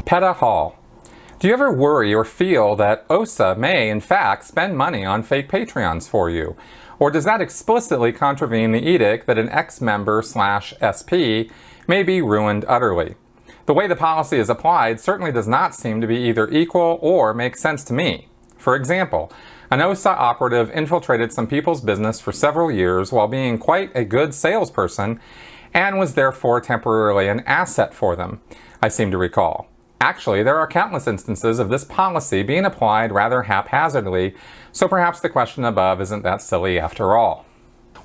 Peta Hall. Do you ever worry or feel that OSA may, in fact, spend money on fake Patreons for you? Or does that explicitly contravene the edict that an ex-member/SP may be ruined utterly? The way the policy is applied certainly does not seem to be either equal or make sense to me. For example, an OSA operative infiltrated some people's business for several years while being quite a good salesperson and was therefore temporarily an asset for them, I seem to recall. Actually, there are countless instances of this policy being applied rather haphazardly, so perhaps the question above isn't that silly after all.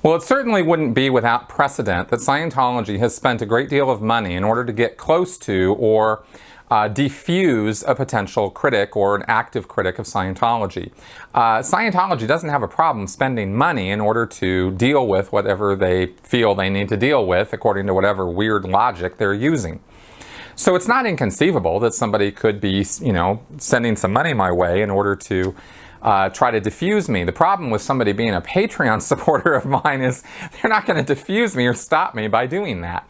Well, it certainly wouldn't be without precedent that Scientology has spent a great deal of money in order to get close to or defuse a potential critic or an active critic of Scientology. Scientology doesn't have a problem spending money in order to deal with whatever they feel they need to deal with according to whatever weird logic they're using. So it's not inconceivable that somebody could be, sending some money my way in order to try to diffuse me. The problem with somebody being a Patreon supporter of mine is they're not going to diffuse me or stop me by doing that.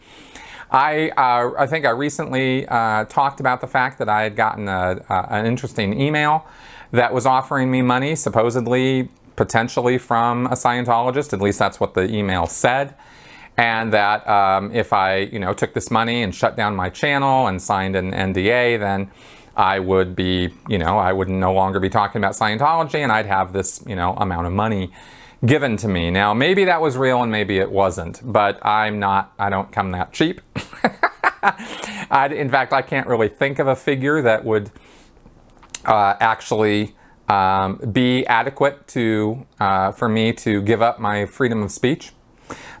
I think I recently talked about the fact that I had gotten an interesting email that was offering me money, supposedly, potentially from a Scientologist. At least that's what the email said. And that if I, took this money and shut down my channel and signed an NDA, then I would be, I would no longer be talking about Scientology, and I'd have this, amount of money given to me. Now, maybe that was real and maybe it wasn't, but I don't come that cheap. In fact, I can't really think of a figure that would actually be adequate for me to give up my freedom of speech.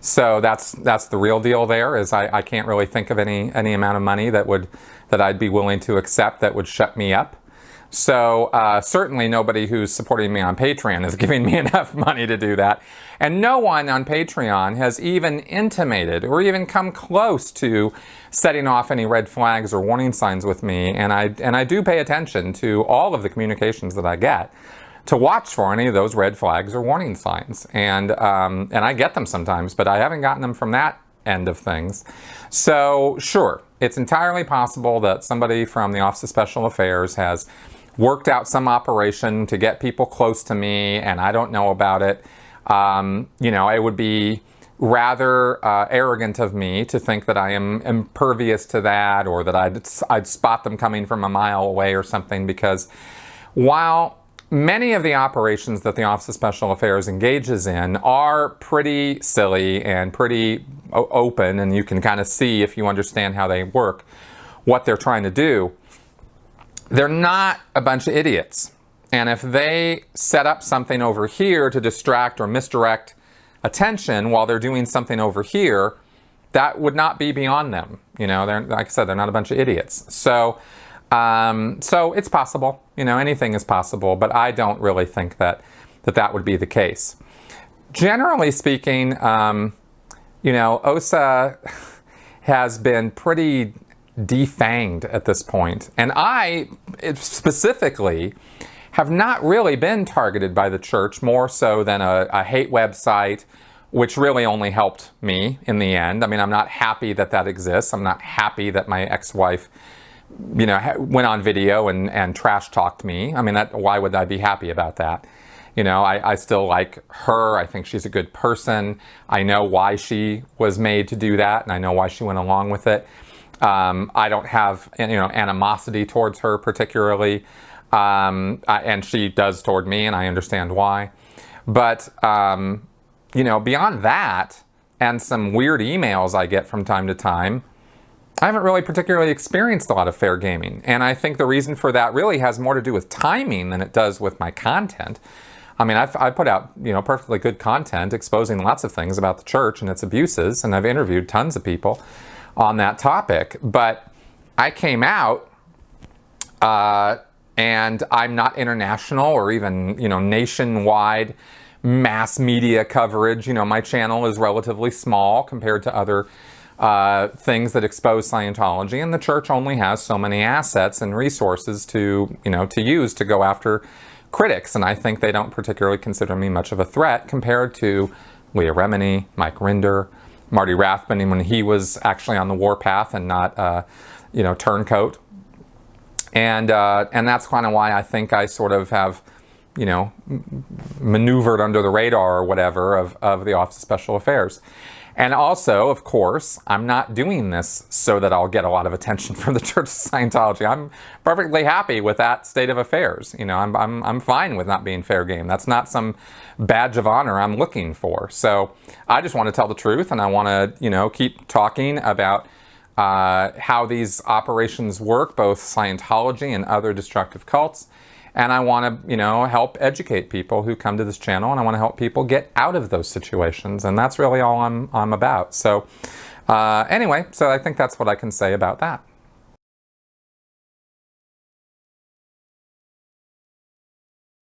So that's the real deal there, is I can't really think of any amount of money that I'd be willing to accept that would shut me up. So certainly nobody who's supporting me on Patreon is giving me enough money to do that. And no one on Patreon has even intimated or even come close to setting off any red flags or warning signs with me. And I do pay attention to all of the communications that I get to watch for any of those red flags or warning signs. And I get them sometimes, but I haven't gotten them from that end of things. So sure, it's entirely possible that somebody from the Office of Special Affairs has worked out some operation to get people close to me, and I don't know about it. It would be rather arrogant of me to think that I am impervious to that, or that I'd spot them coming from a mile away or something, because while many of the operations that the Office of Special Affairs engages in are pretty silly and pretty open, and you can kind of see, if you understand how they work, what they're trying to do, they're not a bunch of idiots. And if they set up something over here to distract or misdirect attention while they're doing something over here, that would not be beyond them. Like I said, they're not a bunch of idiots. So it's possible. Anything is possible, but I don't really think that would be the case. Generally speaking, OSA has been pretty defanged at this point. And I specifically have not really been targeted by the church, more so than a hate website, which really only helped me in the end. I mean, I'm not happy that exists. I'm not happy that my ex-wife went on video and trash talked me. I mean, why would I be happy about that? I still like her. I think she's a good person. I know why she was made to do that, and I know why she went along with it. I don't have animosity towards her particularly, and she does toward me, and I understand why. But beyond that, and some weird emails I get from time to time, I haven't really particularly experienced a lot of fair gaming. And I think the reason for that really has more to do with timing than it does with my content. I mean, I put out, perfectly good content exposing lots of things about the church and its abuses, and I've interviewed tons of people on that topic. But I came out, and I'm not international or even, nationwide mass media coverage. My channel is relatively small compared to other things that expose Scientology, and the church only has so many assets and resources to use to go after critics, and I think they don't particularly consider me much of a threat compared to Leah Remini, Mike Rinder, Marty Rathbun when he was actually on the warpath and not, turncoat. And that's kind of why I think I sort of have, you know, maneuvered under the radar or whatever of the Office of Special Affairs. And also, of course, I'm not doing this so that I'll get a lot of attention from the Church of Scientology. I'm perfectly happy with that state of affairs. You know, I'm fine with not being fair game. That's not some badge of honor I'm looking for. So I just want to tell the truth, and I want to, you know, keep talking about how these operations work, both Scientology and other destructive cults. And I want to, you know, help educate people who come to this channel, and I want to help people get out of those situations, and that's really all I'm about. So anyway, so I think that's what I can say about that.